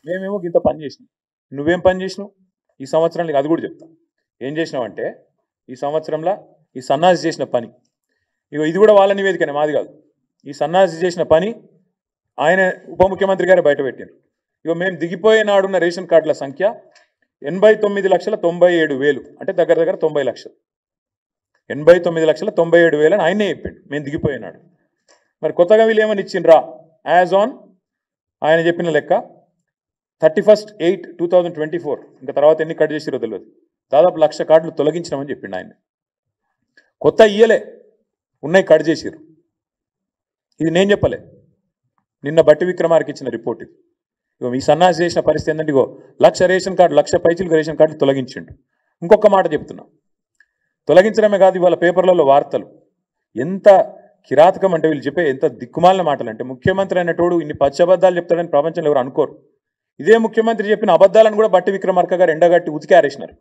మేమేమో ఇంత పని చేసినాం. నువ్వేం పని చేసినావు ఈ సంవత్సరానికి? అది కూడా చెప్తా. ఏం చేసినావంటే ఈ సంవత్సరంలో ఈ సన్నాసి చేసిన పని, ఇగో ఇది కూడా వాళ్ళ నివేదికనే, మాది కాదు. ఈ సన్నాసి చేసిన పని ఆయన ఉప ముఖ్యమంత్రి గారే బయటపెట్టారు. ఇగో మేము దిగిపోయే నాడున్న రేషన్ కార్డుల సంఖ్య 89,97,000, అంటే దగ్గర దగ్గర 90 లక్షలు. 89,97,000 అని ఆయనే చెప్పాడు మేము దిగిపోయినాడు. మరి కొత్తగా వీళ్ళు ఏమని ఇచ్చిండ్రా? యాజ్ ఆన్ ఆయన చెప్పిన లెక్క 31/8/2024, ఇంకా తర్వాత ఎన్ని కట్ చేసిరో తెలియదు, దాదాపు 1,00,000 కార్డులు తొలగించినామని చెప్పిండు ఆయన. కొత్త ఇయ్యలే, ఉన్నాయి కట్ చేసిరు. ఇది నేను చెప్పలే, నిన్న బట్టి విక్రమార్కి ఇచ్చిన రిపోర్ట్ ఇది. ఇగో మీ సన్నాసి చేసిన పరిస్థితి ఏంటంటే ఇగో 1,00,000 రేషన్ కార్డు, 1,00,000 పైచీలకు రేషన్ కార్డులు తొలగించిండు. ఇంకొక మాట చెప్తున్నా, తొలగించడమే కాదు, ఇవాళ పేపర్లలో వార్తలు ఎంత కిరాతకం అంటే, వీళ్ళు చెప్పే ఎంత దిక్కుమాలిన మాటలు అంటే, ముఖ్యమంత్రి అనేటోడు ఇన్ని పచ్చబద్దాలు చెప్తాడని ప్రపంచంలో ఎవరు అనుకోరు. ఇదే ముఖ్యమంత్రి చెప్పిన అబద్ధాలను కూడా బట్టి విక్రమార్క గారు ఎండగట్టి ఉతికి ఆరేసినారు.